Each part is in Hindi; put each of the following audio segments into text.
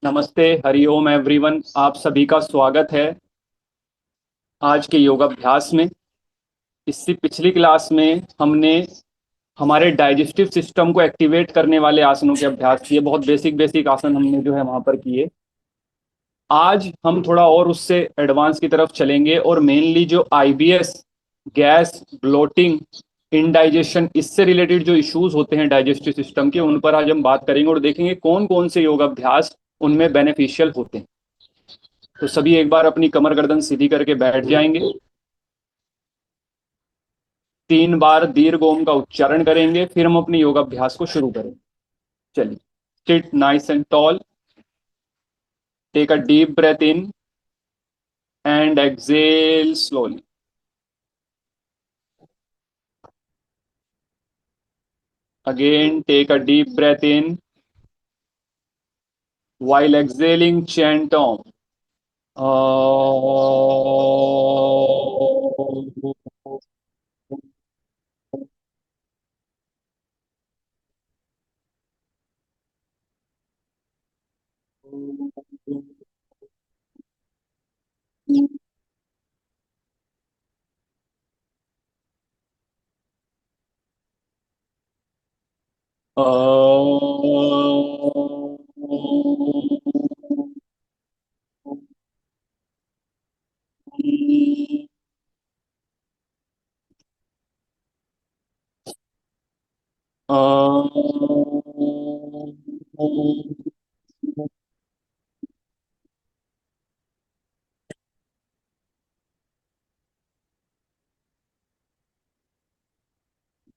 नमस्ते, हरिओम एवरीवन। आप सभी का स्वागत है आज के योगाभ्यास में। इससे पिछली क्लास में हमने हमारे डाइजेस्टिव सिस्टम को एक्टिवेट करने वाले आसनों के अभ्यास किए। बहुत बेसिक बेसिक आसन हमने जो है वहां पर किए। आज हम थोड़ा और उससे एडवांस की तरफ चलेंगे और मेनली जो आईबीएस, गैस, ब्लोटिंग, इनडाइजेशन, इससे रिलेटेड जो इश्यूज होते हैं डाइजेस्टिव सिस्टम के, उन पर आज हम बात करेंगे और देखेंगे कौन कौन से योगाभ्यास उनमें बेनिफिशियल होते हैं। तो सभी एक बार अपनी कमर गर्दन सीधी करके बैठ जाएंगे। 3 बार दीर्घ ओम का उच्चारण करेंगे, फिर हम अपने योगाभ्यास को शुरू करेंगे। चलिए, sit nice and tall, take a deep breath in and exhale slowly. Again, take a deep breath in. While exhaling, chant Om.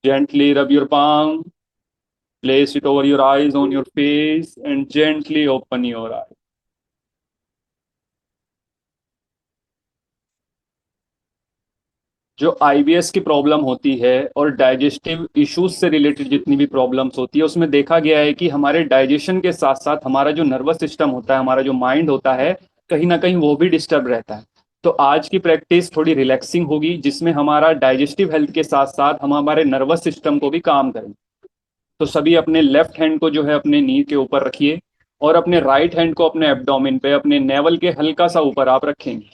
Gently rub your palm, place it over your eyes on your face, and gently open your eyes. जो आईबीएस की प्रॉब्लम होती है और डाइजेस्टिव इश्यूज से रिलेटेड जितनी भी प्रॉब्लम्स होती है, उसमें देखा गया है कि हमारे डाइजेशन के साथ साथ हमारा जो नर्वस सिस्टम होता है, हमारा जो माइंड होता है, कहीं ना कहीं वो भी डिस्टर्ब रहता है। तो आज की प्रैक्टिस थोड़ी रिलैक्सिंग होगी, जिसमें हमारा डाइजेस्टिव हेल्थ के साथ साथ हम हमारे नर्वस सिस्टम को भी काम करें। तो सभी अपने लेफ्ट हैंड को जो है अपने नी के ऊपर रखिए और अपने राइट हैंड को अपने एब्डोमेन पे, अपने नेवल के हल्का सा ऊपर आप रखेंगे।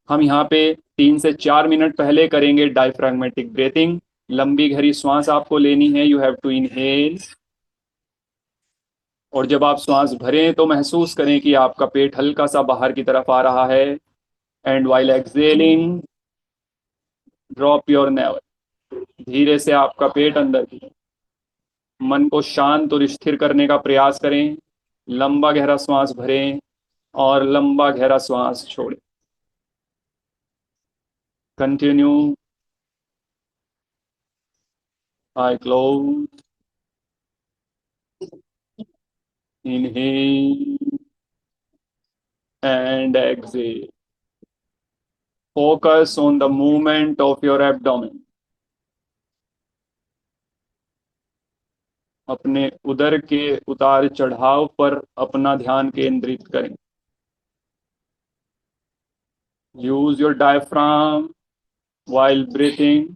हम यहाँ पे 3 से 4 मिनट पहले करेंगे डायफ्रैग्मेटिक ब्रीथिंग। लंबी गहरी श्वास आपको लेनी है। यू हैव टू इनहेल, और जब आप श्वास भरें तो महसूस करें कि आपका पेट हल्का सा बाहर की तरफ आ रहा है। And while exhaling, drop your naval. धीरे से आपका पेट अंदर की तरफ। मन को शांत और स्थिर करने का प्रयास करें। लंबा गहरा श्वास भरें और लंबा गहरा श्वास छोड़ें। Continue. I close, inhale and exhale. Focus on the movement of your abdomen. अपने उदर के उतार चढ़ाव पर अपना ध्यान केंद्रित करें। Use your diaphragm while breathing.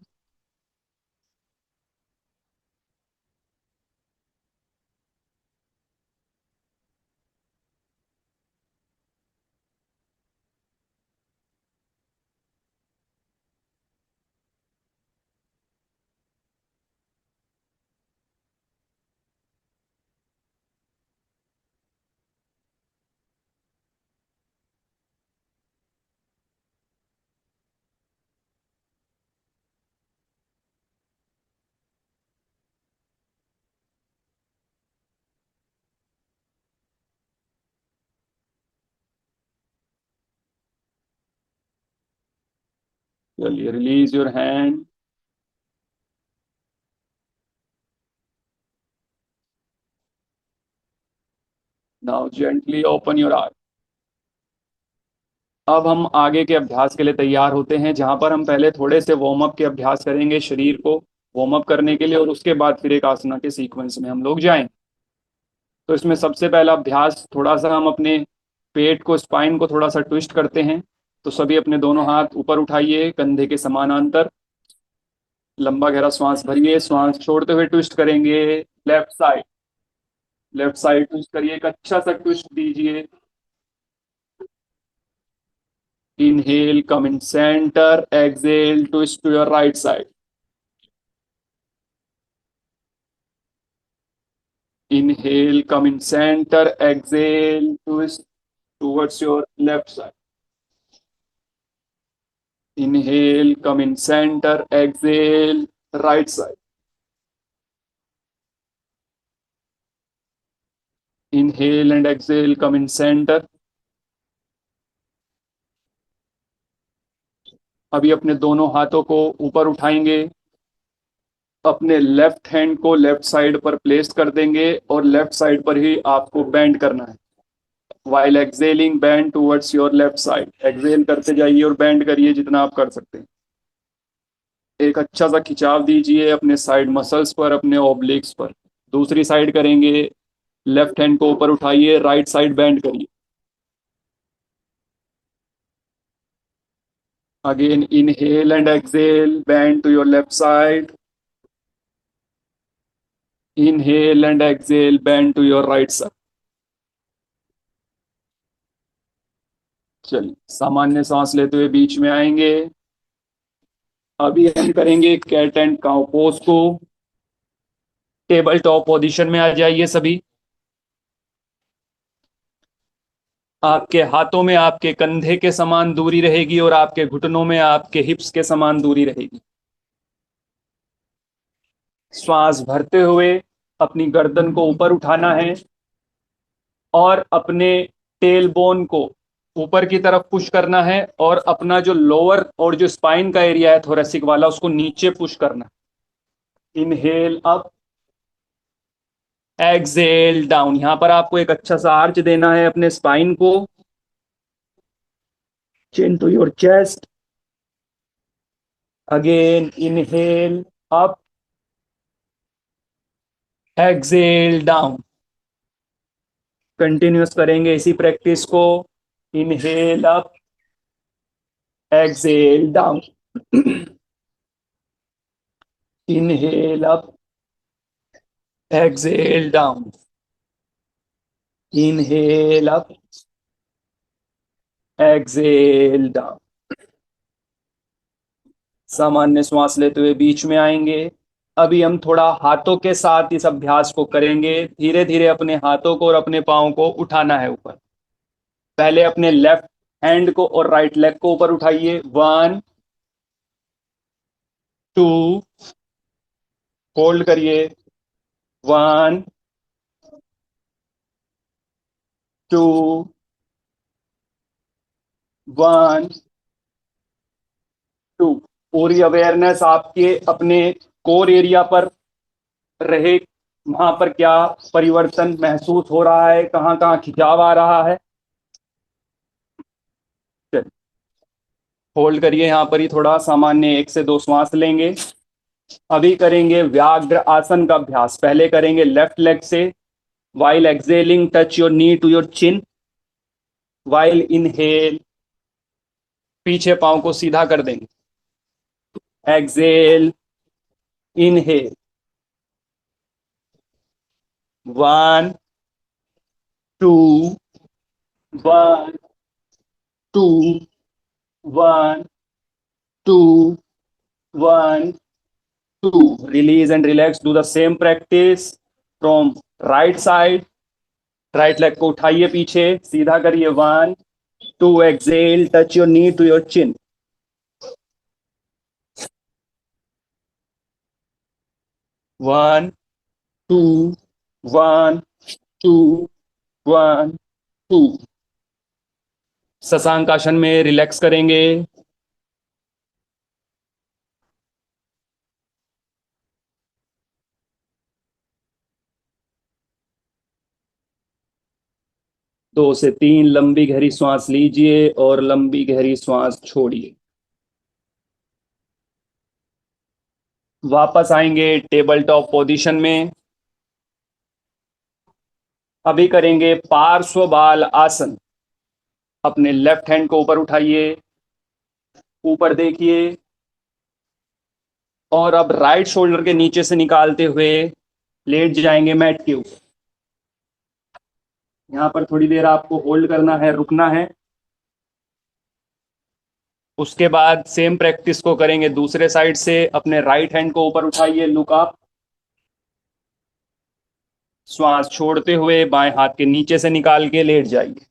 चलिए, release your hand. Now gently open your eyes. अब हम आगे के अभ्यास के लिए तैयार होते हैं, जहां पर हम पहले थोड़े से वार्म अप के अभ्यास करेंगे शरीर को वार्म अप करने के लिए, और उसके बाद फिर एक आसना के सीक्वेंस में हम लोग जाएं। तो इसमें सबसे पहला अभ्यास, थोड़ा सा हम अपने पेट को, स्पाइन को थोड़ा सा ट्विस्ट करते हैं। तो सभी अपने दोनों हाथ ऊपर उठाइए कंधे के समानांतर। लंबा गहरा श्वास भरिए, श्वास छोड़ते हुए ट्विस्ट करेंगे left side. Left side twist करिए, एक अच्छा सा ट्विस्ट दीजिए। Inhale, come in centre, exhale, twist to your right side. Inhale, come in center. Exhale, twist towards your left side. Inhale, come in center. Exhale, right side. Inhale and exhale, come in center. अभी अपने दोनों हाथों को ऊपर उठाएंगे, अपने लेफ्ट हैंड को लेफ्ट साइड पर प्लेस कर देंगे और लेफ्ट साइड पर ही आपको बेंड करना है। While exhaling bend towards your left side. Exhale करते जाइए और बेंड करिए जितना आप कर सकते हैं। एक अच्छा सा खिंचाव दीजिए अपने साइड मसल्स पर, अपने ओब्लिक्स पर। दूसरी साइड करेंगे, लेफ्ट हैंड को ऊपर उठाइए, राइट साइड बेंड करिए। Again inhale and exhale, bend to your left side. Inhale and exhale, bend to your right side. चलिए सामान्य सांस लेते हुए बीच में आएंगे। अभी हम करेंगे कैट एंड काउ पोज को। टेबल टॉप पोजीशन में आ जाइए सभी। आपके हाथों में आपके कंधे के समान दूरी रहेगी और आपके घुटनों में आपके हिप्स के समान दूरी रहेगी। श्वास भरते हुए अपनी गर्दन को ऊपर उठाना है और अपने टेल बोन को ऊपर की तरफ पुश करना है और अपना जो लोअर और जो स्पाइन का एरिया है थोरेसिक वाला, उसको नीचे पुश करना है। Inhale up, exhale down. यहां पर आपको एक अच्छा सा आर्च देना है अपने स्पाइन को। Chin to your chest. Again inhale up, exhale down. Continues करेंगे इसी प्रैक्टिस को। Inhale up, exhale down. Inhale up, exhale down. Inhale up, exhale down. सामान्य श्वास लेते हुए बीच में आएंगे। अभी हम थोड़ा हाथों के साथ इस अभ्यास को करेंगे। धीरे धीरे अपने हाथों को और अपने पाँव को उठाना है ऊपर। पहले अपने लेफ्ट हैंड को और राइट लेग को ऊपर उठाइए। 1 2, होल्ड करिए। 1 2, 1 2। पूरी अवेयरनेस आपके अपने कोर एरिया पर रहे। वहां पर क्या परिवर्तन महसूस हो रहा है, कहाँ कहाँ खिंचाव आ रहा है। होल्ड करिए यहां पर ही थोड़ा, सामान्य 1 से 2 श्वास लेंगे। अभी करेंगे व्याघ्र आसन का अभ्यास। पहले करेंगे लेफ्ट लेग से। While exhaling touch your knee to your chin. While inhale पीछे पांव को सीधा कर देंगे। Exhale, inhale. 1 2, 1 2, 1 2, 1 2। Release and relax. Do the same practice from right side. Right leg को उठाइए, पीछे सीधा करिए। 1 2, exhale, touch your knee to your chin. 1 2, 1 2, 1 2। Shashank asana में रिलैक्स करेंगे। 2 से 3 लंबी गहरी सांस लीजिए और लंबी गहरी सांस छोड़िए। वापस आएंगे टेबल टॉप पोजीशन में। अभी करेंगे पार्श्व बाल आसन। अपने लेफ्ट हैंड को ऊपर उठाइए, ऊपर देखिए और अब राइट शोल्डर के नीचे से निकालते हुए लेट जाएंगे मैट के ऊपर। यहाँ पर थोड़ी देर आपको होल्ड करना है, रुकना है। उसके बाद सेम प्रैक्टिस को करेंगे दूसरे साइड से। अपने राइट हैंड को ऊपर उठाइए, लुक अप। श्वास छोड़ते हुए बाएं हाथ के नीचे से निकाल के लेट जाइए।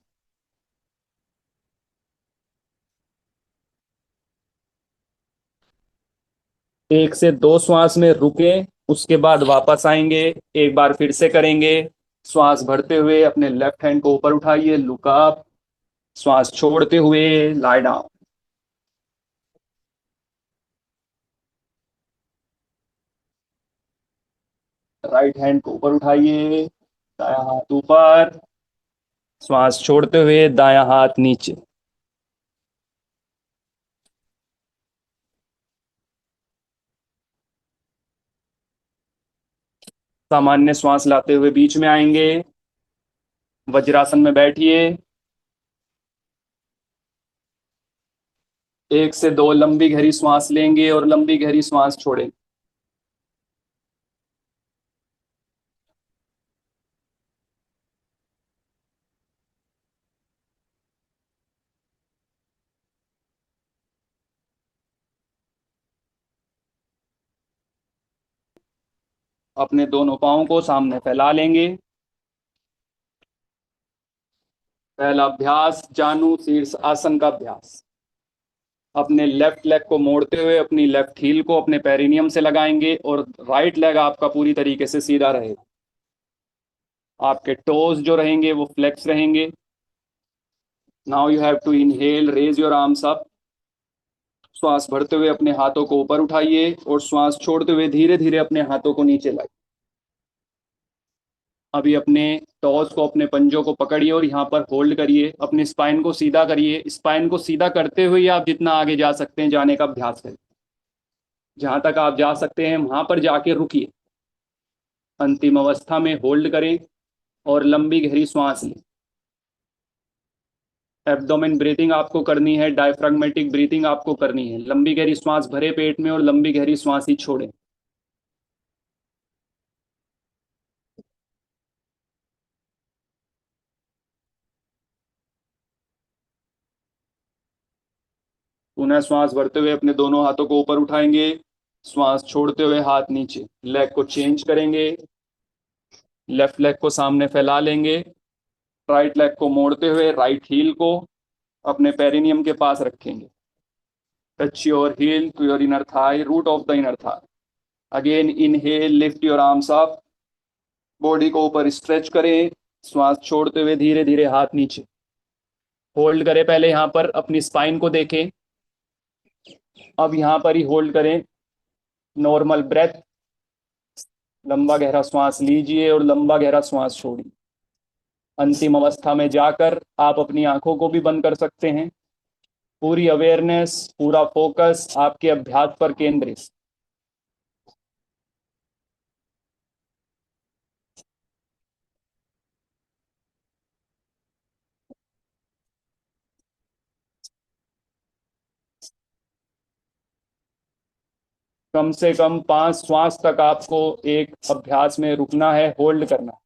1 से 2 श्वास में रुके, उसके बाद वापस आएंगे। एक बार फिर से करेंगे। श्वास भरते हुए अपने लेफ्ट हैंड को ऊपर उठाइए, लुक अप। श्वास छोड़ते हुए लाई डाउन। राइट हैंड को ऊपर उठाइए, दायां हाथ ऊपर। श्वास छोड़ते हुए दायां हाथ नीचे। सामान्य श्वास लाते हुए बीच में आएंगे। वज्रासन में बैठिए। 1 से 2 लंबी गहरी श्वास लेंगे और लंबी गहरी श्वास छोड़ेंगे। अपने दोनों पाँव को सामने फैला लेंगे। पहला अभ्यास, जानु शीर्ष आसन का अभ्यास। अपने लेफ्ट लेग को मोड़ते हुए अपनी लेफ्ट हील को अपने पेरिनियम से लगाएंगे और राइट लेग आपका पूरी तरीके से सीधा रहेगा। आपके टोज जो रहेंगे वो फ्लेक्स रहेंगे। Now you have to inhale, raise your arms up. श्वास भरते हुए अपने हाथों को ऊपर उठाइए और श्वास छोड़ते हुए धीरे धीरे अपने हाथों को नीचे लाइए। अभी अपने टॉस को, अपने पंजों को पकड़िए और यहाँ पर होल्ड करिए। अपनी स्पाइन को सीधा करिए। स्पाइन को सीधा करते हुए आप जितना आगे जा सकते हैं जाने का अभ्यास करिए। जहां तक आप जा सकते हैं वहां पर जाके रुकिए। अंतिम अवस्था में होल्ड करें और लंबी गहरी सांस लें। एब्डोमेन ब्रीथिंग आपको करनी है, डायफ्राग्मेटिक ब्रीथिंग आपको करनी है। लंबी गहरी सांस भरे पेट में और लंबी गहरी सांस ही छोड़ें। पुनः श्वास भरते हुए अपने दोनों हाथों को ऊपर उठाएंगे। श्वास छोड़ते हुए हाथ नीचे। लेग को चेंज करेंगे। लेफ्ट लेग को सामने फैला लेंगे। राइट लेग को मोड़ते हुए राइट हील को अपने पेरिनियम के पास रखेंगे। Touch your heel to your inner thigh, root of the inner thigh. Again inhale, lift your arms up. Body को ऊपर स्ट्रेच करें। श्वास छोड़ते हुए धीरे धीरे हाथ नीचे। होल्ड करें, पहले यहाँ पर अपनी स्पाइन को देखें। अब यहाँ पर ही होल्ड करें। Normal breath. लंबा गहरा श्वास लीजिए और लंबा गहरा श्वास छोड़िए। अंतिम अवस्था में जाकर आप अपनी आंखों को भी बंद कर सकते हैं। पूरी अवेयरनेस, पूरा फोकस आपके अभ्यास पर केंद्रित। कम से कम 5 श्वास तक आपको एक अभ्यास में रुकना है, होल्ड करना है।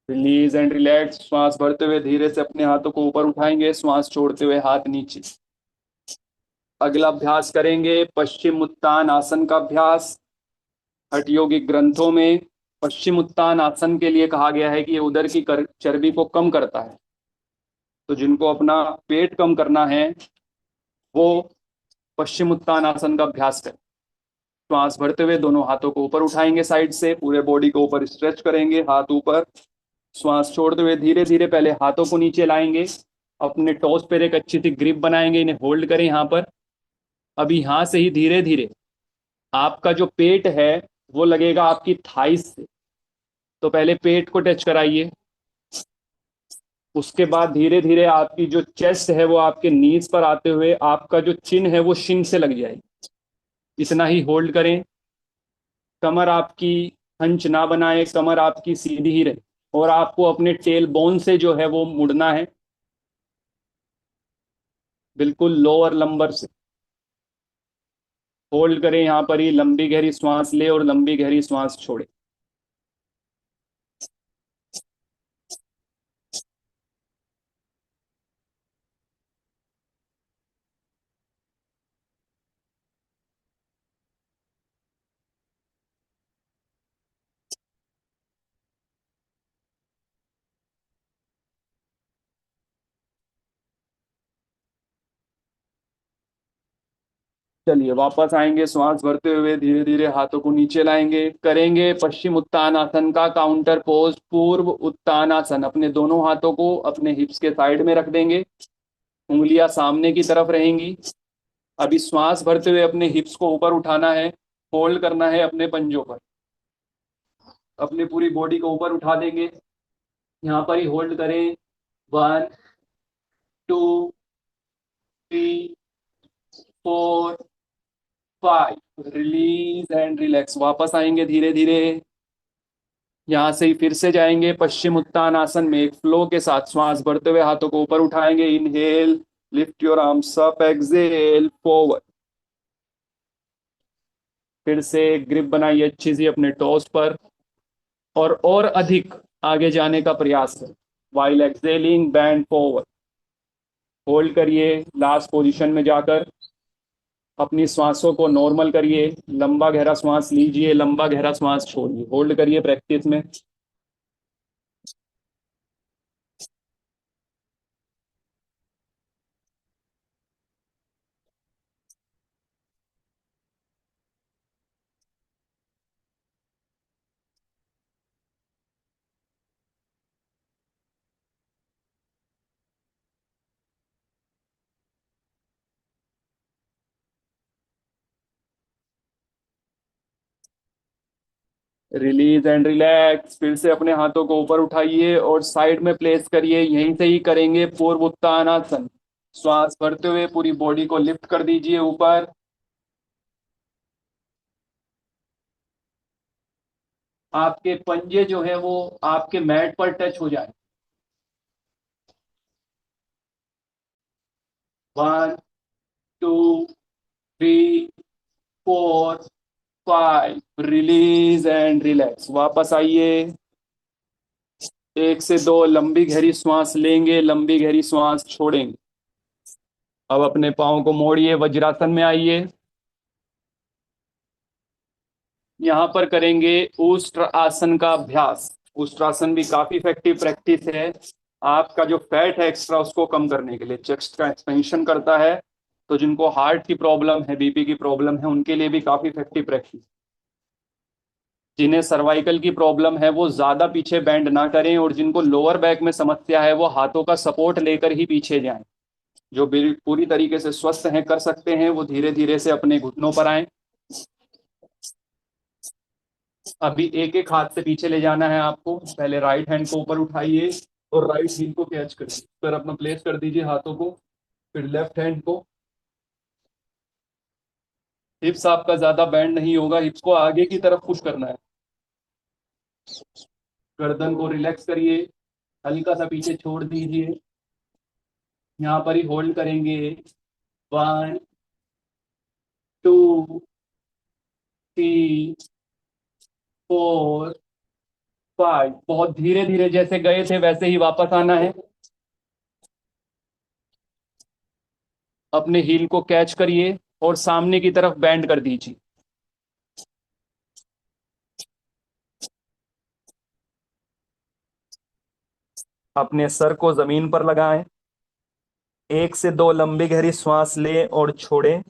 Release and relax. श्वास भरते हुए धीरे से अपने हाथों को ऊपर उठाएंगे। श्वास छोड़ते हुए हाथ नीचे। अगला अभ्यास करेंगे पश्चिम उत्तान आसन का अभ्यास। हठ योगिक ग्रंथों में पश्चिम उत्तान आसन के लिए कहा गया है कि ये उदर की चर्बी को कम करता है। तो जिनको अपना पेट कम करना है वो पश्चिम उत्तान आसन का अभ्यास करें। श्वास भरते हुए दोनों हाथों को ऊपर उठाएंगे, साइड से पूरे बॉडी को ऊपर स्ट्रेच करेंगे, हाथ ऊपर। श्वास छोड़ते हुए धीरे धीरे पहले हाथों को नीचे लाएंगे। अपने टॉस पर एक अच्छी सी ग्रिप बनाएंगे, इन्हें होल्ड करें यहाँ पर। अभी यहाँ से ही धीरे धीरे आपका जो पेट है वो लगेगा आपकी थाइस से। तो पहले पेट को टच कराइए। उसके बाद धीरे धीरे आपकी जो चेस्ट है वो आपके नीज पर आते हुए आपका जो चिन है वो शिन से लग जाएगी। इतना ही होल्ड करें। कमर आपकी हंच ना बनाए, कमर आपकी सीधी ही रहे और आपको अपने टेल बोन से जो है वो मुड़ना है, बिल्कुल लोअर लंबर से। होल्ड करें, यहाँ पर ही लंबी गहरी श्वास ले और लंबी गहरी श्वास छोड़े। चलिए वापस आएंगे, श्वास भरते हुए धीरे धीरे हाथों को नीचे लाएंगे, करेंगे पश्चिम उत्तानासन का काउंटर पोज, पूर्व उत्तानासन। अपने दोनों हाथों को अपने हिप्स के साइड में रख देंगे, उंगलियां सामने की तरफ रहेंगी। अभी श्वास भरते हुए अपने हिप्स को ऊपर उठाना है, होल्ड करना है अपने पंजों पर, अपनी पूरी बॉडी को ऊपर उठा देंगे। यहाँ पर ही होल्ड करें। 1 2 3 4 5। Release and relax. वापस आएंगे धीरे धीरे, यहाँ से ही फिर से जाएंगे पश्चिम उत्तान आसन में, एक फ्लो के साथ श्वास भरते हुए हाथों को ऊपर उठाएंगे। Inhale, lift your arms up, exhale forward. फिर से ग्रिप बनाइए अच्छी सी अपने टोस्ट पर, और अधिक आगे जाने का प्रयास करें। While exhaling bend forward. Hold करिए लास्ट पोजीशन में जाकर, अपनी श्वासों को नॉर्मल करिए। लंबा गहरा श्वास लीजिए, लंबा गहरा श्वास छोड़िए। होल्ड करिए प्रैक्टिस में। Release and relax. फिर से अपने हाथों को ऊपर उठाइए और साइड में प्लेस करिए। यहीं से ही करेंगे पूर्व उत्तानासन। श्वास भरते हुए पूरी बॉडी को लिफ्ट कर दीजिए ऊपर। आपके पंजे जो है वो आपके मैट पर टच हो जाए। 1 2 3 4 5। Release and relax. वापस आइए, 1 से 2 लंबी गहरी श्वास लेंगे, लंबी गहरी श्वास छोड़ेंगे। अब अपने पाँव को मोड़िए, वज्रासन में आइए। यहाँ पर करेंगे उष्ट्र आसन का अभ्यास। उष्ट्रासन भी काफी इफेक्टिव प्रैक्टिस है, आपका जो फैट है एक्स्ट्रा उसको कम करने के लिए, चेस्ट का एक्सपेंशन करता है। तो जिनको हार्ट की प्रॉब्लम है, बीपी की प्रॉब्लम है, उनके लिए भी काफी इफेक्टिव प्रैक्टिस। जिन्हें सर्वाइकल की प्रॉब्लम है वो ज्यादा पीछे बैंड ना करें, और जिनको लोअर बैक में समस्या है वो हाथों का सपोर्ट लेकर ही पीछे जाएं। जो पूरी तरीके से स्वस्थ हैं, कर सकते हैं, वो धीरे धीरे से अपने घुटनों पर आए। अभी एक एक हाथ से पीछे ले जाना है आपको। पहले राइट हैंड को ऊपर उठाइए और राइट हील को कैच करिए, फिर अपना प्लेस कर दीजिए हाथों को। फिर लेफ्ट हैंड को, हिप्स आपका ज्यादा बैंड नहीं होगा, हिप्स को आगे की तरफ पुश करना है। गर्दन को रिलैक्स करिए, हल्का सा पीछे छोड़ दीजिए। यहाँ पर ही होल्ड करेंगे। 1 2 3 4 5। बहुत धीरे धीरे, जैसे गए थे वैसे ही वापस आना है। अपने हील को कैच करिए और सामने की तरफ बैंड कर दीजिए। अपने सर को जमीन पर लगाएं। 1 से 2 लंबी गहरी श्वास लें और छोड़ें।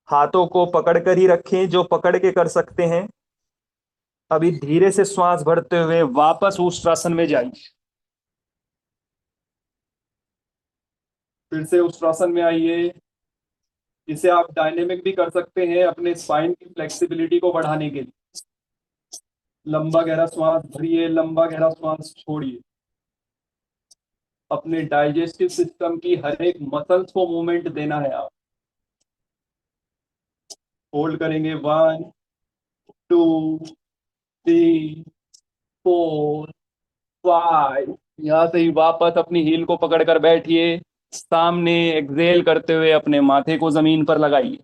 हाथों को पकड़कर ही रखें जो पकड़ के कर सकते हैं। अभी धीरे से श्वास भरते हुए वापस उष्ट्रासन में जाइए। फिर से उष्ट्रासन में आइए। इसे आप डायनेमिक भी कर सकते हैं अपने स्पाइन की फ्लेक्सिबिलिटी को बढ़ाने के लिए। लंबा गहरा श्वास भरिए, लंबा गहरा श्वास छोड़िए। अपने डाइजेस्टिव सिस्टम की हर एक मसल्स को मूवमेंट देना है आप। होल्ड करेंगे। 1 2 3 4 5। यहाँ से ही वापस अपनी हील को पकड़कर बैठिए। सामने एक्सेल करते हुए अपने माथे को जमीन पर लगाइए।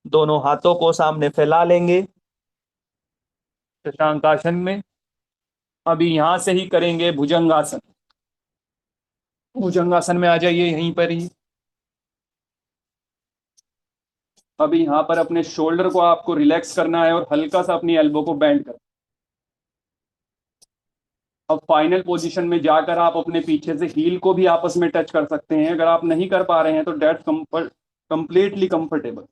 दोनों हाथों को सामने फैला लेंगे शशांकासन में। अभी यहां से ही करेंगे भुजंगासन। भुजंगासन में आ जाइए यहीं पर ही। अभी यहां पर अपने शोल्डर को आपको रिलैक्स करना है और हल्का सा अपनी एल्बो को बेंड कर। अब फाइनल पोजीशन में जाकर आप अपने पीछे से हील को भी आपस में टच कर सकते हैं। अगर आप नहीं कर पा रहे हैं तो डेट कंप्लीटली कंफर्टेबल।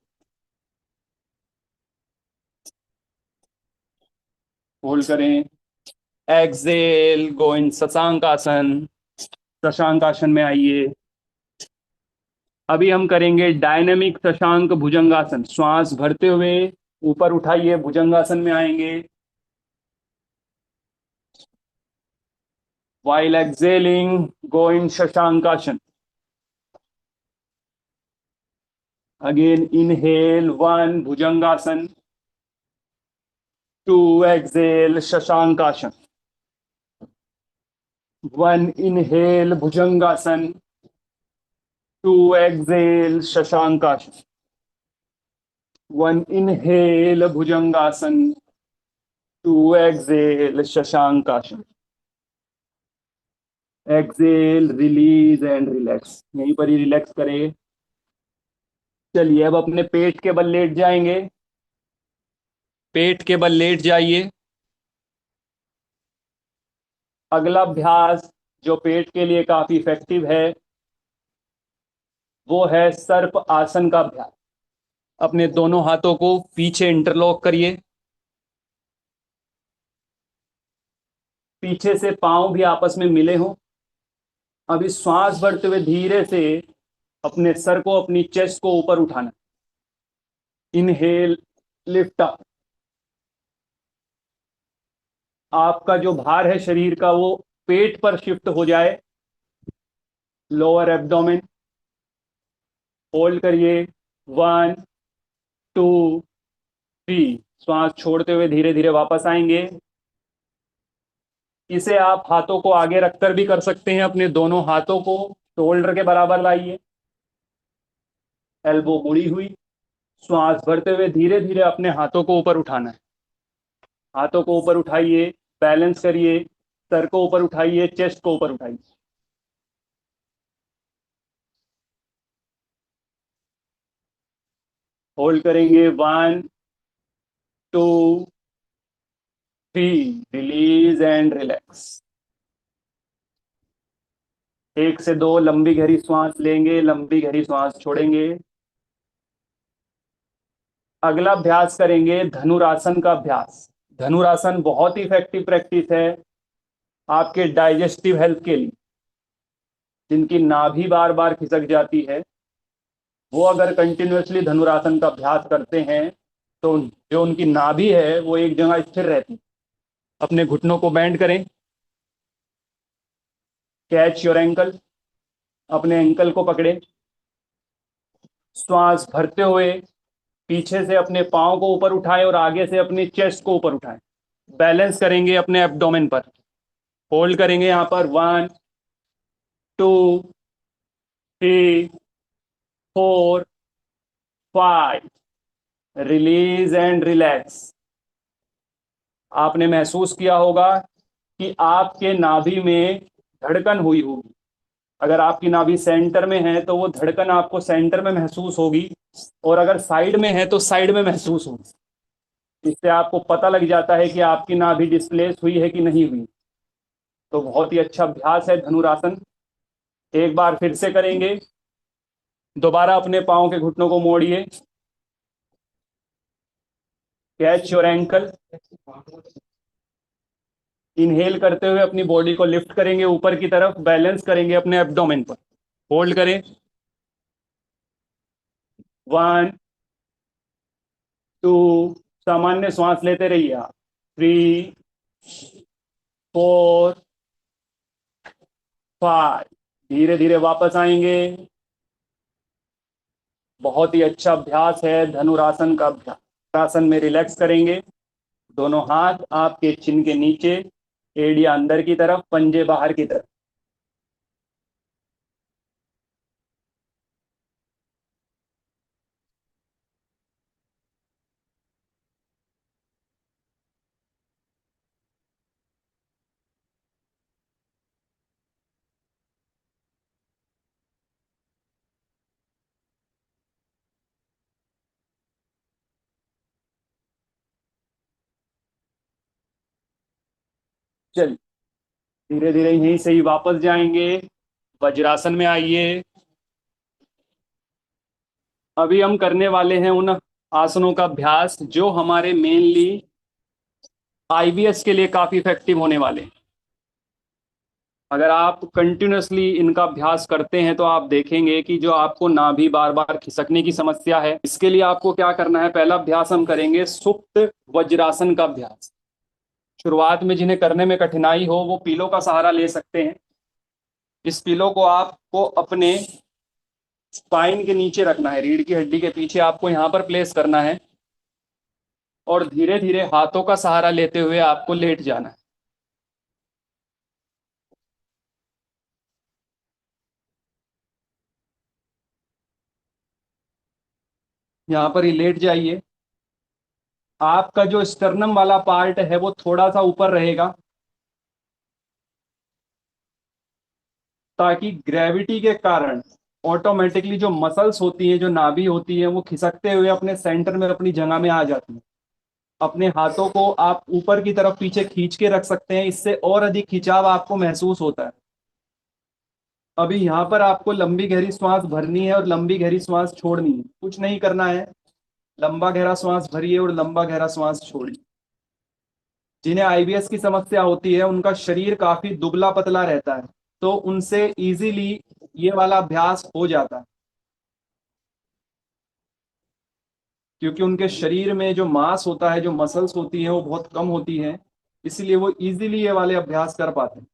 होल्ड करें। एक्सेल, गो इन शशांकासन। शशांकासन में आइए। अभी हम करेंगे डायनेमिक शशांक भुजंगासन। श्वास भरते हुए ऊपर उठाइए, भुजंगासन में आएंगे। while exhaling go in shashankasana. Again inhale 1 bhujangasana, 2 exhale shashankasana, 1 inhale bhujangasana, 2 exhale shashankasana, 1 inhale bhujangasana, 2 exhale shashankasana. Exhale, release and relax. यहीं पर ही रिलैक्स करें। चलिए अब अपने पेट के बल लेट जाएंगे। पेट के बल लेट जाइए। अगला अभ्यास जो पेट के लिए काफी इफेक्टिव है वो है सर्प आसन का अभ्यास। अपने दोनों हाथों को पीछे इंटरलॉक करिए। पीछे से पांव भी आपस में मिले हों। अभी श्वास भरते हुए धीरे से अपने सर को, अपनी चेस्ट को ऊपर उठाना। Inhale, lift up. आपका जो भार है शरीर का वो पेट पर शिफ्ट हो जाए। Lower abdomen. होल्ड करिए। 1 2 3। श्वास छोड़ते हुए धीरे धीरे वापस आएंगे। इसे आप हाथों को आगे रखकर भी कर सकते हैं। अपने दोनों हाथों को शोल्डर के बराबर लाइए, एल्बो मुड़ी हुई। श्वास भरते हुए धीरे धीरे अपने हाथों को ऊपर उठाना है। हाथों को ऊपर उठाइए, बैलेंस करिए। सर को ऊपर उठाइए, चेस्ट को ऊपर उठाइए। होल्ड करेंगे। 1 2 3। Release and relax. 1 से 2 लंबी गहरी श्वास लेंगे, लंबी गहरी श्वास छोड़ेंगे। अगला अभ्यास करेंगे धनुरासन का अभ्यास। धनुरासन बहुत ही इफेक्टिव प्रैक्टिस है आपके डाइजेस्टिव हेल्थ के लिए। जिनकी नाभि बार बार खिसक जाती है वो अगर कंटिन्यूअसली धनुरासन का अभ्यास करते हैं तो जो उनकी नाभि है वो एक जगह स्थिर रहती है। अपने घुटनों को बेंड करें। Catch your ankle. अपने एंकल को पकड़े। श्वास भरते हुए पीछे से अपने पाँव को ऊपर उठाएं और आगे से अपनी चेस्ट को ऊपर उठाएं। बैलेंस करेंगे अपने एब्डोमेन पर। होल्ड करेंगे यहां पर। 1 2 3 4 5। Release and relax. आपने महसूस किया होगा कि आपके नाभि में धड़कन हुई होगी। अगर आपकी नाभि सेंटर में है तो वो धड़कन आपको सेंटर में महसूस होगी, और अगर साइड में है तो साइड में महसूस होगी। इससे आपको पता लग जाता है कि आपकी नाभि डिस्प्लेस हुई है कि नहीं हुई। तो बहुत ही अच्छा अभ्यास है धनुरासन। एक बार फिर से करेंगे। दोबारा अपने पाँव के घुटनों को मोड़िए। Catch your ankle. इनहेल करते हुए अपनी बॉडी को लिफ्ट करेंगे ऊपर की तरफ। बैलेंस करेंगे अपने एब्डोमेन पर। होल्ड करें। 1 2। सामान्य श्वास लेते रहिए आप। 3 4 5। धीरे धीरे वापस आएंगे। बहुत ही अच्छा अभ्यास है धनुरासन का अभ्यास। आसन में रिलैक्स करेंगे। दोनों हाथ आपके चिन के नीचे, एड़ियां अंदर की तरफ, पंजे बाहर की तरफ। चल, धीरे धीरे यहीं से ही वापस जाएंगे, वज्रासन में आइए। अभी हम करने वाले हैं उन आसनों का अभ्यास जो हमारे मेनली आईबीएस के लिए काफी इफेक्टिव होने वाले हैं। अगर आप कंटिन्यूअसली इनका अभ्यास करते हैं तो आप देखेंगे कि जो आपको नाभि बार बार खिसकने की समस्या है, इसके लिए आपको क्या करना है। पहला अभ्यास हम करेंगे सुप्त वज्रासन का अभ्यास। शुरुआत में जिन्हें करने में कठिनाई हो वो पीलो का सहारा ले सकते हैं। इस पीलो को आपको अपने स्पाइन के नीचे रखना है, रीढ़ की हड्डी के पीछे आपको यहाँ पर प्लेस करना है, और धीरे धीरे हाथों का सहारा लेते हुए आपको लेट जाना है। यहाँ पर ही लेट जाइए। आपका जो स्टर्नम वाला पार्ट है वो थोड़ा सा ऊपर रहेगा, ताकि ग्रेविटी के कारण ऑटोमेटिकली जो मसल्स होती हैं, जो नाभि होती है, वो खिसकते हुए अपने सेंटर में, अपनी जगह में आ जाती है। अपने हाथों को आप ऊपर की तरफ पीछे खींच के रख सकते हैं, इससे और अधिक खिंचाव आपको महसूस होता है। अभी यहाँ पर आपको लंबी गहरी सांस भरनी है और लंबी गहरी सांस छोड़नी है, कुछ नहीं करना है। लंबा गहरा सांस भरिए और लंबा गहरा सांस छोड़िए। जिन्हें आईबीएस की समस्या होती है उनका शरीर काफी दुबला पतला रहता है, तो उनसे इजीली ये वाला अभ्यास हो जाता है, क्योंकि उनके शरीर में जो मांस होता है, जो मसल्स होती है, वो बहुत कम होती है, इसीलिए वो इजीली ये वाले अभ्यास कर पाते हैं।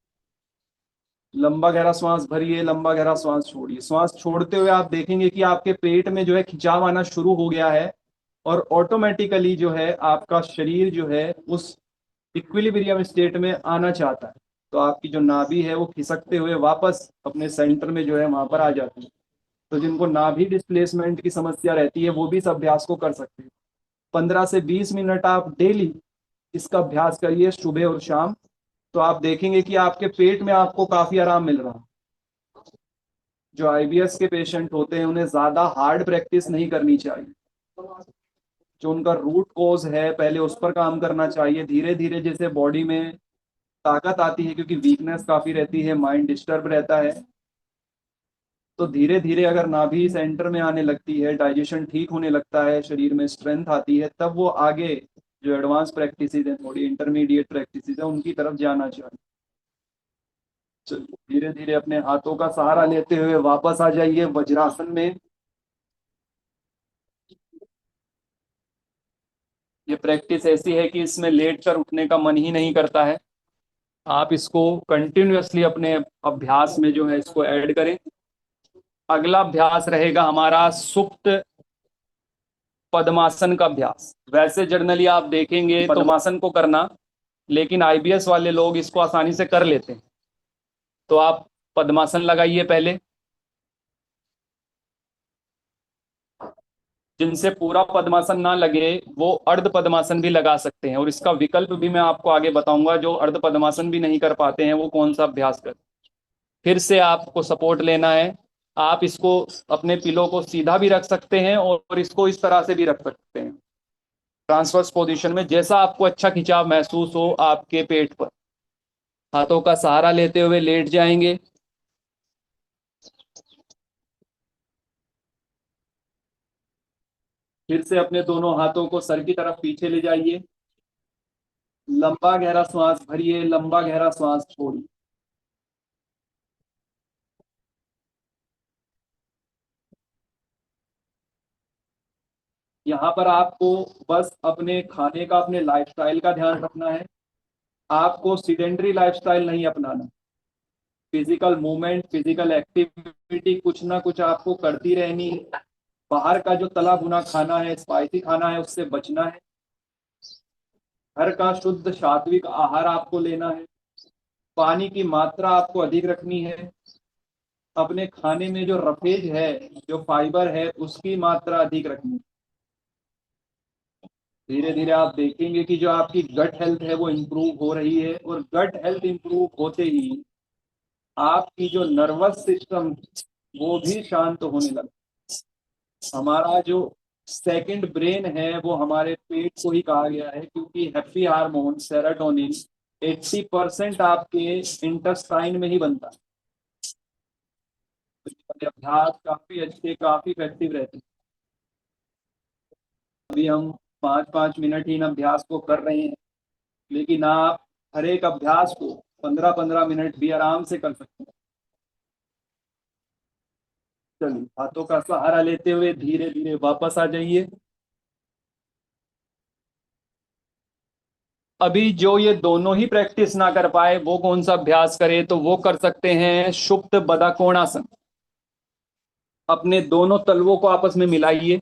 लंबा गहरा श्वास भरिए, लंबा गहरा श्वास छोड़िए। श्वास छोड़ते हुए आप देखेंगे कि आपके पेट में जो है खिंचाव आना शुरू हो गया है, और ऑटोमेटिकली जो है आपका शरीर जो है उस इक्विलिब्रियम स्टेट में आना चाहता है। तो आपकी जो नाभि है वो खिसकते हुए वापस अपने सेंटर में जो है वहां पर आ जाती है। तो जिनको नाभि डिस्प्लेसमेंट की समस्या रहती है वो भी इस अभ्यास को कर सकते हैं। 15 से 20 मिनट आप डेली इसका अभ्यास करिए, सुबह और शाम। तो आप देखेंगे कि आपके पेट में आपको काफी आराम मिल रहा है। जो आईबीएस के पेशेंट होते हैं उन्हें ज्यादा हार्ड प्रैक्टिस नहीं करनी चाहिए। जो उनका रूट कॉज है पहले उस पर काम करना चाहिए। धीरे धीरे जैसे बॉडी में ताकत आती है, क्योंकि वीकनेस काफी रहती है, माइंड डिस्टर्ब रहता है, तो धीरे धीरे अगर नाभि सेंटर में आने लगती है, डाइजेशन ठीक होने लगता है, शरीर में स्ट्रेंथ आती है, तब वो आगे जो एडवांस प्रैक्टिस है, थोड़ी इंटरमीडिएट प्रैक्टिस है, उनकी तरफ जाना चाहिए। चलिए, धीरे धीरे अपने हाथों का सहारा लेते हुए वापस आ जाइए वज्रासन में। ये प्रैक्टिस ऐसी है कि इसमें लेट कर उठने का मन ही नहीं करता है। आप इसको कंटिन्यूअसली अपने अभ्यास में जो है इसको ऐड करें। अगला अभ्यास रहेगा हमारा सुप्त पद्मासन का अभ्यास। वैसे जनरली आप देखेंगे तो पद्मासन को करना, लेकिन आईबीएस वाले लोग इसको आसानी से कर लेते हैं। तो आप पद्मासन लगाइए पहले। जिनसे पूरा पद्मासन ना लगे वो अर्ध पद्मासन भी लगा सकते हैं, और इसका विकल्प भी मैं आपको आगे बताऊंगा। जो अर्ध पद्मासन भी नहीं कर पाते हैं वो कौन सा अभ्यास करें। फिर से आपको सपोर्ट लेना है। आप इसको अपने पिलो को सीधा भी रख सकते हैं और इसको इस तरह से भी रख सकते हैं, ट्रांसवर्स पोजीशन में, जैसा आपको अच्छा खिंचाव महसूस हो आपके पेट पर। हाथों का सहारा लेते हुए लेट जाएंगे। फिर से अपने दोनों हाथों को सर की तरफ पीछे ले जाइए। लंबा गहरा श्वास भरिए, लंबा गहरा श्वास छोड़िए। यहाँ पर आपको बस अपने खाने का, अपने लाइफस्टाइल का ध्यान रखना है। आपको सीडेंटरी लाइफस्टाइल नहीं अपनाना। फिजिकल मूवमेंट, फिजिकल एक्टिविटी कुछ ना कुछ आपको करती रहनी है। बाहर का जो तला भुना खाना है, स्पाइसी खाना है, उससे बचना है। घर का शुद्ध सात्विक आहार आपको लेना है। पानी की मात्रा आपको अधिक रखनी है। अपने खाने में जो रफेज है, जो फाइबर है, उसकी मात्रा अधिक रखनी है। धीरे धीरे आप देखेंगे कि जो आपकी गट हेल्थ है वो इम्प्रूव हो रही है, और गट हेल्थ इम्प्रूव होते ही आपकी जो नर्वस सिस्टम वो भी शांत होने लगा। हमारा जो सेकंड ब्रेन है वो हमारे पेट को ही कहा गया है, क्योंकि हैप्पी हार्मोन सेरोटोनिन 80% आपके इंटेस्टाइन में ही बनता है। तो ये अभ्यास काफी अच्छे, काफी इफेक्टिव रहते हैं। अभी हम 5-5 मिनट ही इन अभ्यास को कर रहे हैं, लेकिन आप हर एक अभ्यास को 15-15 मिनट भी आराम से कर सकते हैं। चलिए, हाथों का सहारा लेते हुए धीरे धीरे वापस आ जाइए। अभी जो ये दोनों ही प्रैक्टिस ना कर पाए वो कौन सा अभ्यास करे, तो वो कर सकते हैं सुप्त बदाकोणासन। अपने दोनों तलवों को आपस में मिलाइए।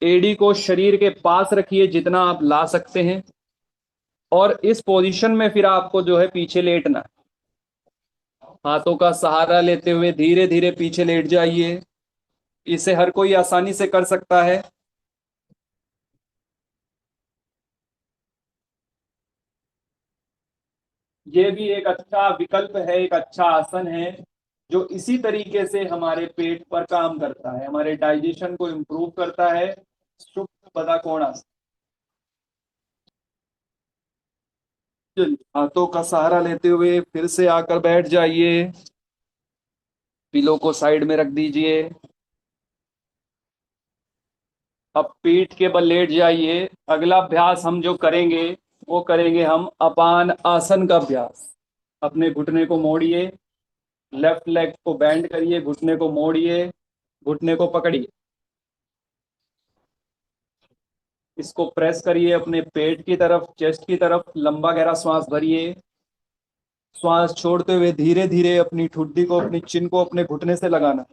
एड़ी को शरीर के पास रखिए जितना आप ला सकते हैं, और इस पोजीशन में फिर आपको जो है पीछे लेटना है। हाथों का सहारा लेते हुए धीरे धीरे पीछे लेट जाइए। इसे हर कोई आसानी से कर सकता है। ये भी एक अच्छा विकल्प है, एक अच्छा आसन है, जो इसी तरीके से हमारे पेट पर काम करता है, हमारे डाइजेशन को इम्प्रूव करता है। सुप्त बदाकोणासन। चलिए, हाथों का सहारा लेते हुए फिर से आकर बैठ जाइए। पिलो को साइड में रख दीजिए। अब पीठ के बल लेट जाइए। अगला अभ्यास हम जो करेंगे वो करेंगे हम अपान आसन का अभ्यास। अपने घुटने को मोड़िए, लेफ्ट लेग को बेंड करिए, घुटने को मोड़िए, घुटने को पकड़िए, इसको प्रेस करिए अपने पेट की तरफ, चेस्ट की तरफ। लंबा गहरा श्वास भरिए। श्वास छोड़ते हुए धीरे धीरे अपनी ठुड्डी को, अपनी चिन को अपने घुटने से लगाना।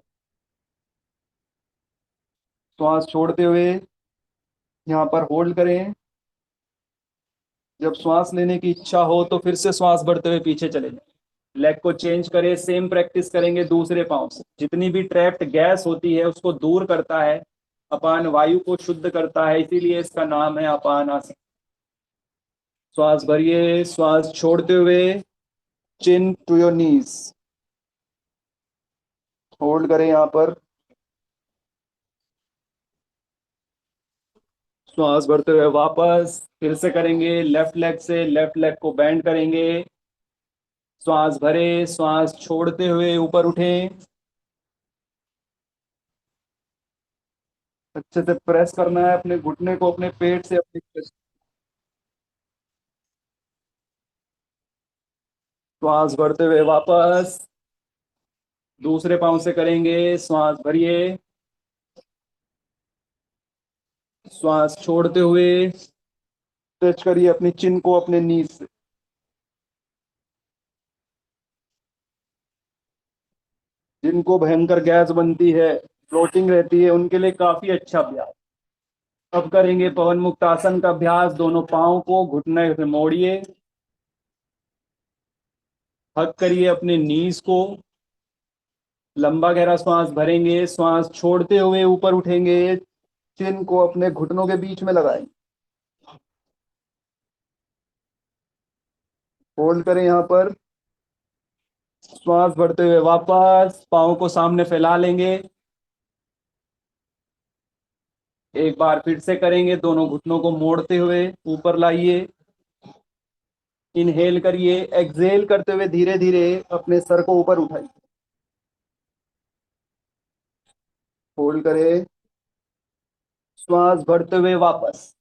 श्वास छोड़ते हुए यहाँ पर होल्ड करें। जब श्वास लेने की इच्छा हो तो फिर से श्वास बढ़ते हुए पीछे चले जाए। लेग को चेंज करें, सेम प्रैक्टिस करेंगे दूसरे पांव से। जितनी भी ट्रैप्ड गैस होती है उसको दूर करता है, अपान वायु को शुद्ध करता है, इसीलिए इसका नाम है अपान आसन। श्वास भरिए, श्वास छोड़ते हुए चिन टू योर नीज। होल्ड करें यहाँ पर। श्वास भरते हुए वापस फिर से करेंगे। लेफ्ट लेग से लेफ्ट लेग को बेंड करेंगे। श्वास भरे, श्वास छोड़ते हुए ऊपर उठें। अच्छे से प्रेस करना है अपने घुटने को अपने पेट से, अपने chest। श्वास भरते हुए वापस दूसरे पांव से करेंगे। श्वास भरिए, श्वास छोड़ते हुए टच करिए अपनी चिन को अपने नीज से। जिनको भयंकर गैस बनती है, फ्लोटिंग रहती है, उनके लिए काफी अच्छा अभ्यास। अब करेंगे पवन मुक्त आसन का अभ्यास। दोनों पांव को घुटने से मोड़िए, हक करिए अपने नीज को। लंबा गहरा श्वास भरेंगे, श्वास छोड़ते हुए ऊपर उठेंगे। चिन को अपने घुटनों के बीच में लगाएं। होल्ड करें यहाँ पर। श्वास भरते हुए वापस पाँव को सामने फैला लेंगे। एक बार फिर से करेंगे, दोनों घुटनों को मोड़ते हुए ऊपर लाइए। इनहेल करिए, एक्सहेल करते हुए धीरे धीरे अपने सर को ऊपर उठाइए। होल्ड करें। श्वास भरते हुए वापस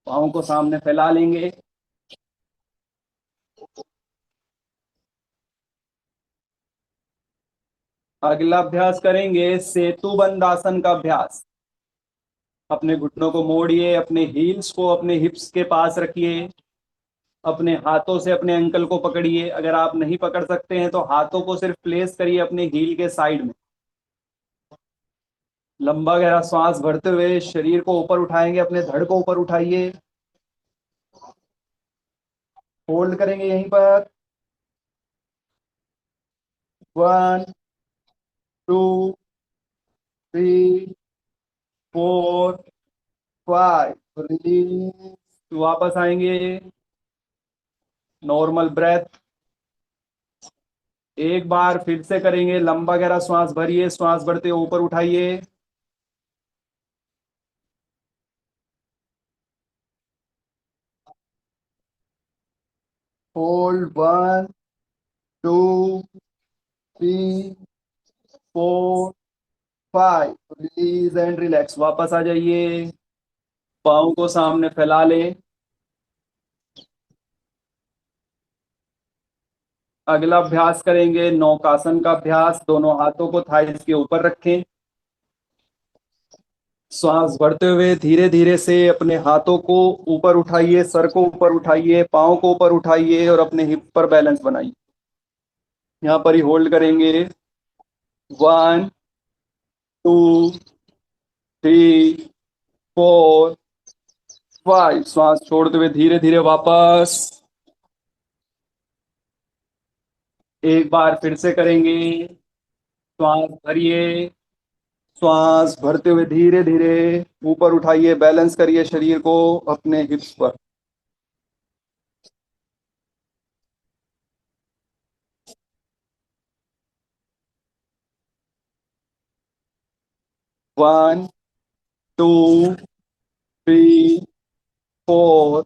पाँव को सामने फैला लेंगे। अगला अभ्यास करेंगे सेतु बंद आसन का अभ्यास। अपने घुटनों को मोड़िए, अपने हील्स को अपने हिप्स के पास रखिए। अपने हाथों से अपने एंकल को पकड़िए। अगर आप नहीं पकड़ सकते हैं तो हाथों को सिर्फ प्लेस करिए अपने हील के साइड में। लंबा गहरा श्वास भरते हुए शरीर को ऊपर उठाएंगे, अपने धड़ को ऊपर उठाइए। होल्ड करेंगे यहीं पर। 1, 2, 3, 4, 5। रिलीज। वापस आएंगे। Normal breath. एक बार फिर से करेंगे, लंबा गहरा श्वास भरिए, श्वास भरते हुए ऊपर उठाइए। होल्ड। 1, 2, 3, 4, 5। Release and relax. वापस आ जाइए। पाँव को सामने फैला लें। अगला अभ्यास करेंगे नौकासन का अभ्यास। दोनों हाथों को थाइस के ऊपर रखें। श्वास भरते हुए धीरे धीरे से अपने हाथों को ऊपर उठाइए, सर को ऊपर उठाइए, पाँव को ऊपर उठाइए और अपने हिप पर बैलेंस बनाइए। यहाँ पर ही होल्ड करेंगे। 1, 2, 3, 4, 5। श्वास छोड़ते हुए धीरे धीरे वापस। एक बार फिर से करेंगे। श्वास भरिए, श्वास भरते हुए धीरे धीरे ऊपर उठाइए, बैलेंस करिए शरीर को अपने हिप्स पर। 1, 2, 3, 4,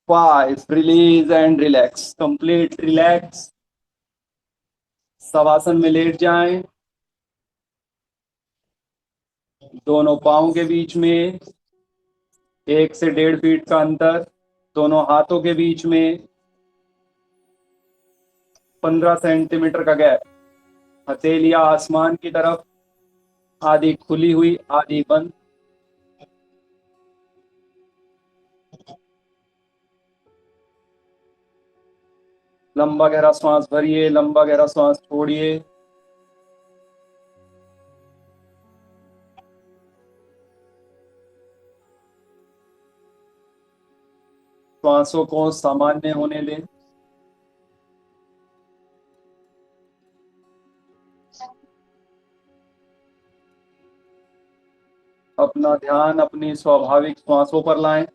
5। Release and relax. Complete relax. Shavasana में लेट जाएं। दोनों पाँव के बीच में 1 से 1.5 फीट का अंतर। दोनों हाथों के बीच में 15 सेंटीमीटर का गैप। हथेलियां आसमान की तरफ, आधी खुली हुई आधी बंद। लंबा गहरा श्वास भरिए, लंबा गहरा श्वास छोड़िए। श्वासों को सामान्य होने दें। अपना ध्यान अपनी स्वाभाविक श्वासों पर लाएं।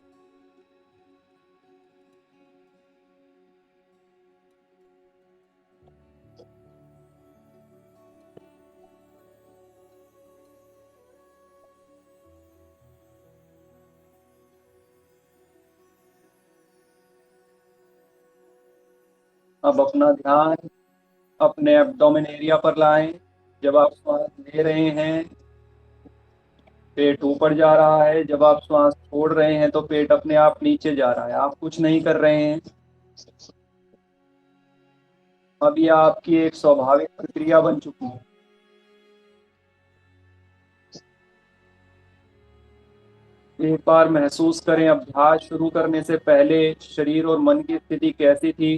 अब अपना ध्यान अपने एब्डोमेन एरिया पर लाएं। जब आप श्वास ले रहे हैं पेट ऊपर जा रहा है, जब आप श्वास छोड़ रहे हैं तो पेट अपने आप नीचे जा रहा है। आप कुछ नहीं कर रहे हैं। अब यह आपकी एक स्वाभाविक प्रक्रिया बन चुकी है। एक बार महसूस करें अभ्यास शुरू करने से पहले शरीर और मन की स्थिति कैसी थी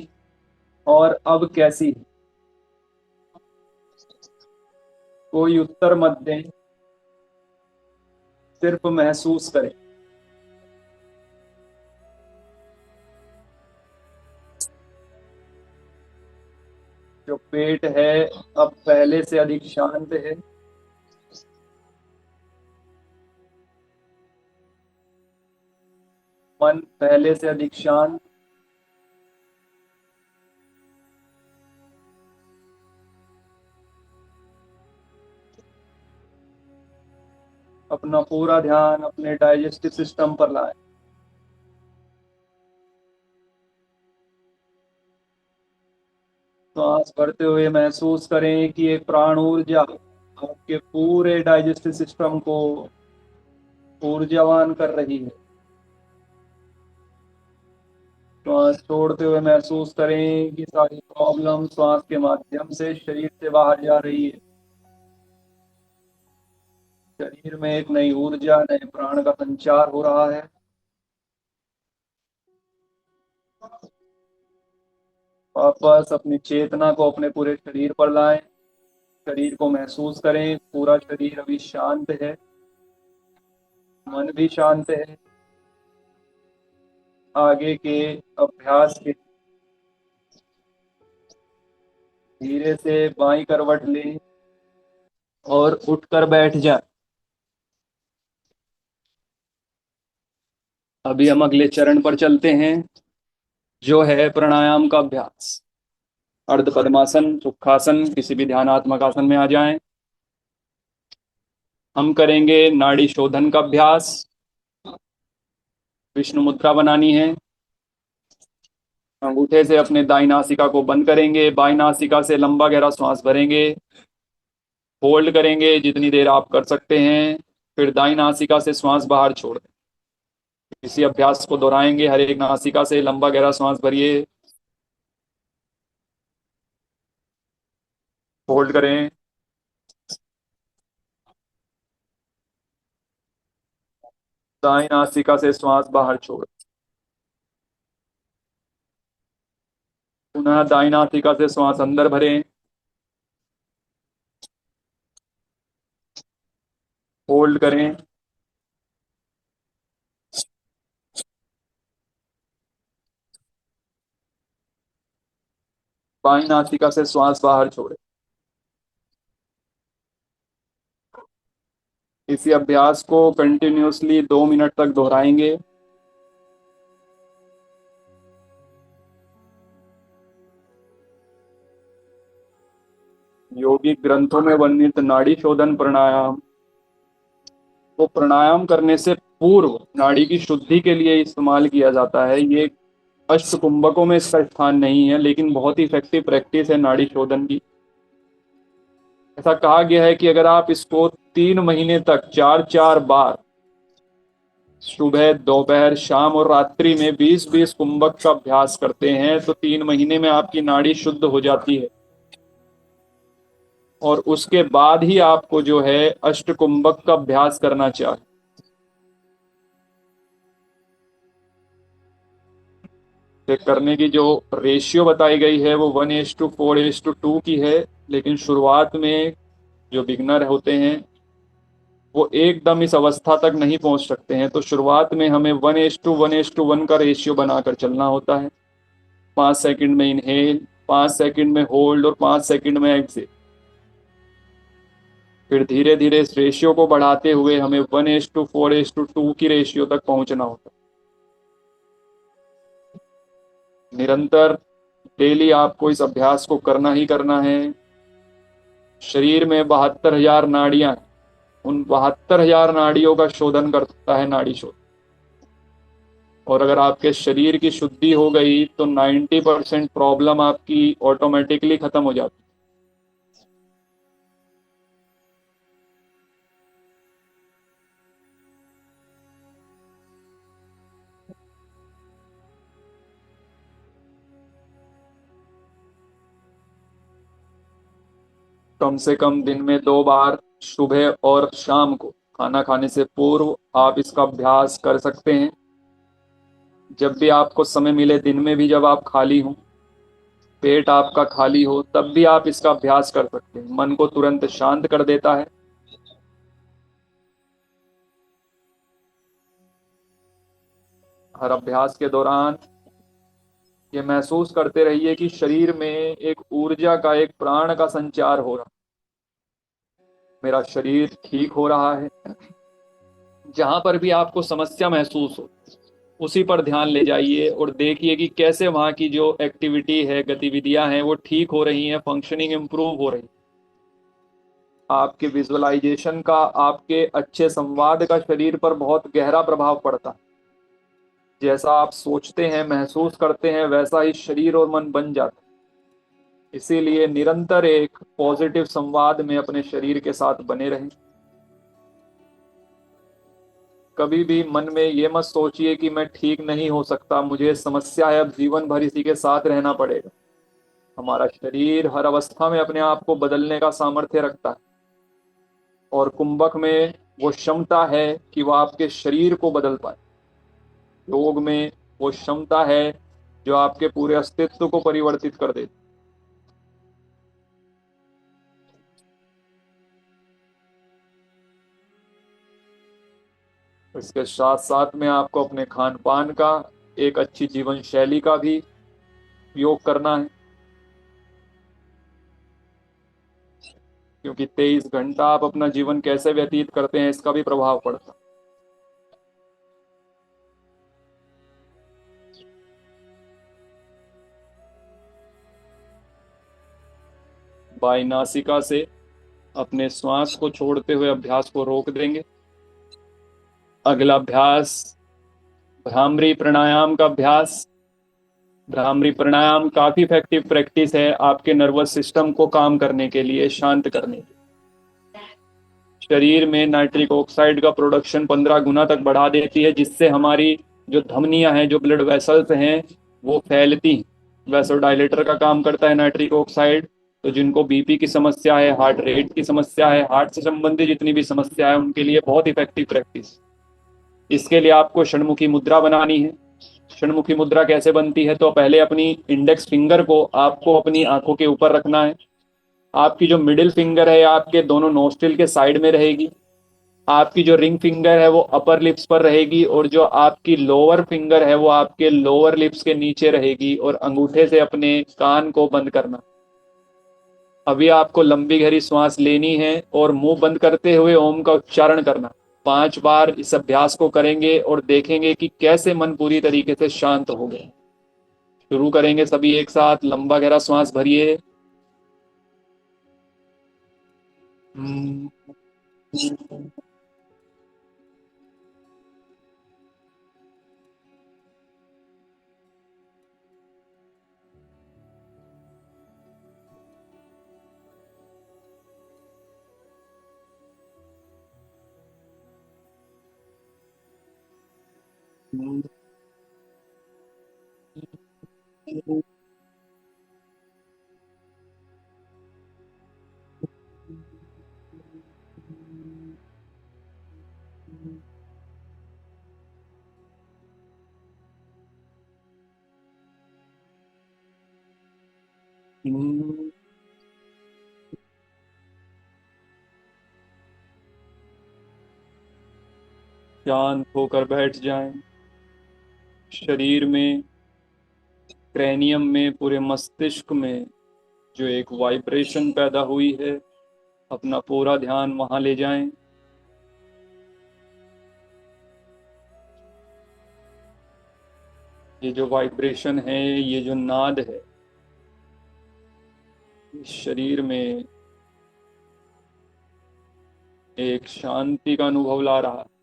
और अब कैसी है। कोई उत्तर मत दें, सिर्फ महसूस करें। जो पेट है अब पहले से अधिक शांत है। मन पहले से अधिक शांत। अपना पूरा ध्यान अपने डाइजेस्टिव सिस्टम पर लाएं। सांस भरते हुए महसूस करें कि एक प्राण ऊर्जा आपके पूरे डाइजेस्टिव सिस्टम को ऊर्जावान कर रही है। श्वास छोड़ते हुए महसूस करें कि सारी प्रॉब्लम श्वास के माध्यम से शरीर से बाहर जा रही है। शरीर में एक नई ऊर्जा, नए प्राण का संचार हो रहा है। वापस अपनी चेतना को अपने पूरे शरीर पर लाएं। शरीर को महसूस करें। पूरा शरीर अभी शांत है, मन भी शांत है। आगे के अभ्यास के धीरे से बाईं करवट लें और उठकर बैठ जाए। अभी हम अगले चरण पर चलते हैं, जो है प्राणायाम का अभ्यास। अर्ध पद्मासन, सुखासन, किसी भी ध्यानात्मक आसन में आ जाएं। हम करेंगे नाड़ी शोधन का अभ्यास। विष्णु मुद्रा बनानी है। अंगूठे से अपने दाई नासिका को बंद करेंगे, बाई नासिका से लंबा गहरा श्वास भरेंगे, होल्ड करेंगे जितनी देर आप कर सकते हैं, फिर दाई नासिका से श्वास बाहर छोड़ दें। इसी अभ्यास को दोहराएंगे। हर एक नासिका से लंबा गहरा श्वास भरिए, होल्ड करें, दाई नासिका से श्वास बाहर छोड़, पुनः दाई नासिका से श्वास अंदर भरें, होल्ड करें, बाई नासिका से श्वास बाहर छोड़े। इसी अभ्यास को कंटिन्यूअसली 2 मिनट तक दोहराएंगे। योगिक ग्रंथों में वर्णित नाड़ी शोधन प्राणायाम को प्राणायाम करने से पूर्व नाड़ी की शुद्धि के लिए इस्तेमाल किया जाता है। ये अष्ट कुंभकों में इसका स्थान नहीं है, लेकिन बहुत ही इफेक्टिव प्रैक्टिस है नाड़ी शोधन की। ऐसा कहा गया है कि अगर आप इसको 3 महीने तक 4-4 बार सुबह, दोपहर, शाम और रात्रि में 20-20 कुंभक का अभ्यास करते हैं तो 3 महीने में आपकी नाड़ी शुद्ध हो जाती है। और उसके बाद ही आपको जो है अष्ट कुंभक का अभ्यास करना चाहिए। करने की जो रेशियो बताई गई है वो 1:4:2 की है, लेकिन शुरुआत में जो बिगनर होते हैं वो एकदम इस अवस्था तक नहीं पहुंच सकते हैं। तो शुरुआत में हमें 1:1:1 का रेशियो बनाकर चलना होता है। 5 सेकंड में इनहेल, 5 सेकंड में होल्ड और 5 सेकंड में एक्सेल। फिर धीरे धीरे इस रेशियो को बढ़ाते हुए हमें 1:4:2 की रेशियो तक पहुंचना होता है। निरंतर डेली आपको इस अभ्यास को करना ही करना है। शरीर में 72,000 नाड़ियां, उन 72,000 नाड़ियों का शोधन करता है नाड़ी शोधन। और अगर आपके शरीर की शुद्धि हो गई तो 90% प्रॉब्लम आपकी ऑटोमेटिकली खत्म हो जाती है। कम से कम दिन में 2 बार, सुबह और शाम को खाना खाने से पूर्व आप इसका अभ्यास कर सकते हैं। जब भी आपको समय मिले, दिन में भी जब आप खाली हो, पेट आपका खाली हो, तब भी आप इसका अभ्यास कर सकते हैं। मन को तुरंत शांत कर देता है। हर अभ्यास के दौरान ये महसूस करते रहिए कि शरीर में एक ऊर्जा का, एक प्राण का संचार हो रहा, मेरा शरीर ठीक हो रहा है। जहां पर भी आपको समस्या महसूस हो उसी पर ध्यान ले जाइए और देखिए कि कैसे वहां की जो एक्टिविटी है, गतिविधियां हैं, वो ठीक हो रही हैं, फंक्शनिंग इंप्रूव हो रही। आपके विजुअलाइजेशन का, आपके अच्छे संवाद का शरीर पर बहुत गहरा प्रभाव पड़ता है। जैसा आप सोचते हैं, महसूस करते हैं, वैसा ही शरीर और मन बन जाता है। इसीलिए निरंतर एक पॉजिटिव संवाद में अपने शरीर के साथ बने रहें। कभी भी मन में ये मत सोचिए कि मैं ठीक नहीं हो सकता, मुझे समस्या है, अब जीवन भर इसी के साथ रहना पड़ेगा। हमारा शरीर हर अवस्था में अपने आप को बदलने का सामर्थ्य रखता है, और कुंभक में वो क्षमता है कि वह आपके शरीर को बदल पाए। योग में वो क्षमता है जो आपके पूरे अस्तित्व को परिवर्तित कर देती। इसके साथ साथ में आपको अपने खान पान का, एक अच्छी जीवन शैली का भी योग करना है, क्योंकि 23 घंटा आप अपना जीवन कैसे व्यतीत करते हैं इसका भी प्रभाव पड़ता है। बाई नासिका से अपने श्वास को छोड़ते हुए अभ्यास को रोक देंगे। अगला अभ्यास भ्रामरी प्राणायाम का अभ्यास। भ्रामरी प्राणायाम काफी इफेक्टिव प्रैक्टिस है आपके नर्वस सिस्टम को काम करने के लिए, शांत करने के लिए। शरीर में नाइट्रिक ऑक्साइड का प्रोडक्शन 15 गुना तक बढ़ा देती है, जिससे हमारी जो धमनियां हैं, जो ब्लड वेसल्स हैं, वो फैलती हैं। वैसोडाइलेटर का काम करता है नाइट्रिक ऑक्साइड। तो जिनको बीपी की समस्या है, हार्ट रेट की समस्या है, हार्ट से संबंधित जितनी भी समस्या है, उनके लिए बहुत इफेक्टिव प्रैक्टिस। इसके लिए आपको षणमुखी मुद्रा बनानी है। षणमुखी मुद्रा कैसे बनती है? तो पहले अपनी इंडेक्स फिंगर को आपको अपनी आंखों के ऊपर रखना है। आपकी जो मिडिल फिंगर है आपके दोनों नोस्ट्रिल के साइड में रहेगी। आपकी जो रिंग फिंगर है वो अपर लिप्स पर रहेगी, और जो आपकी लोअर फिंगर है वो आपके लोअर लिप्स के नीचे रहेगी। और अंगूठे से अपने कान को बंद करना। अभी आपको लंबी गहरी सांस लेनी है और मुंह बंद करते हुए ओम का उच्चारण करना। 5 बार इस अभ्यास को करेंगे और देखेंगे कि कैसे मन पूरी तरीके से शांत हो गया। शुरू करेंगे सभी एक साथ। लंबा गहरा सांस भरिए। शांत होकर बैठ जाएं। शरीर में, क्रैनियम में, पूरे मस्तिष्क में जो एक वाइब्रेशन पैदा हुई है, अपना पूरा ध्यान वहां ले जाएं। ये जो वाइब्रेशन है, ये जो नाद है, इस शरीर में एक शांति का अनुभव ला रहा है।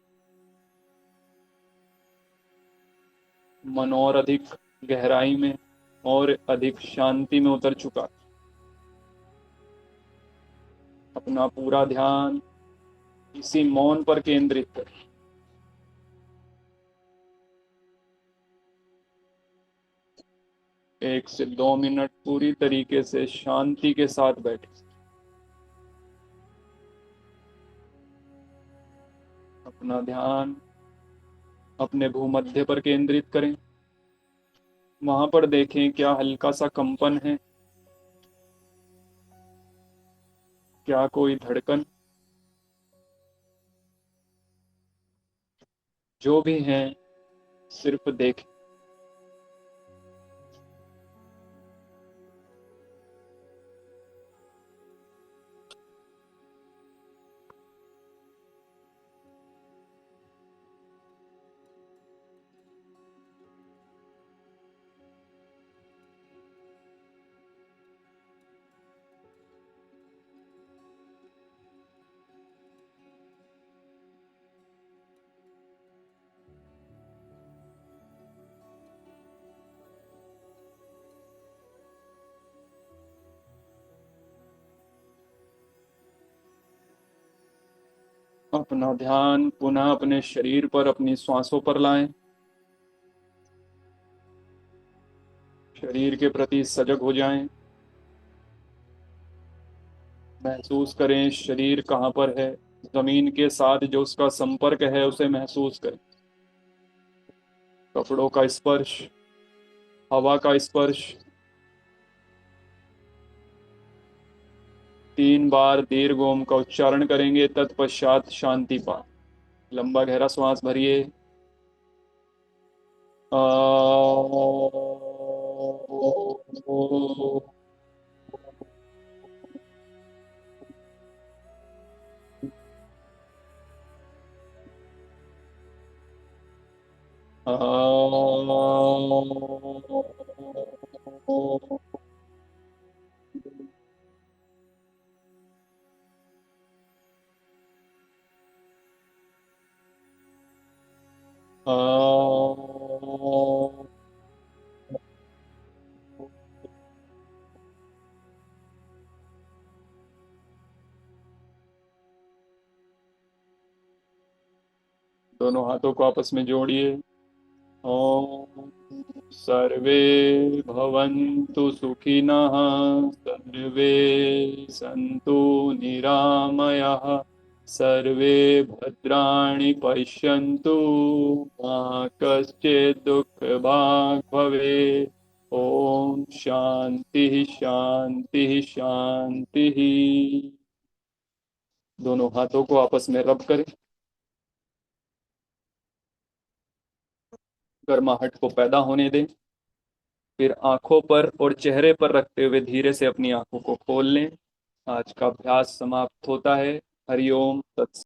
मन और अधिक गहराई में और अधिक शांति में उतर चुका है। अपना पूरा ध्यान इसी मौन पर केंद्रित करें। 1 से 2 मिनट पूरी तरीके से शांति के साथ बैठे। अपना ध्यान अपने भूमध्य पर केंद्रित करें। वहां पर देखें क्या हल्का सा कंपन है, क्या कोई धड़कन। जो भी है सिर्फ देखें। अपना ध्यान पुनः अपने शरीर पर, अपनी श्वासों पर लाएं। शरीर के प्रति सजग हो जाएं। महसूस करें शरीर कहाँ पर है। जमीन के साथ जो उसका संपर्क है उसे महसूस करें। कपड़ों का स्पर्श, हवा का स्पर्श। 3 बार दीर्घ ओम का उच्चारण करेंगे, तत्पश्चात शांति पाठ। लंबा गहरा श्वास भरिए। आ, दोनों हाथों को आपस में जोड़िए। ओम सर्वे भवन्तु सुखिनः, सर्वे सन्तु निरामयाः, सर्वे भद्राणि पश्यन्तु, मा कश्चित् दुःखभाग् भवेत्। ओम शांति शांति शांति। दोनों हाथों को आपस में रब करें। गर्माहट को पैदा होने दें। फिर आंखों पर और चेहरे पर रखते हुए धीरे से अपनी आंखों को खोल लें। आज का अभ्यास समाप्त होता है। हरिओम तत्सत।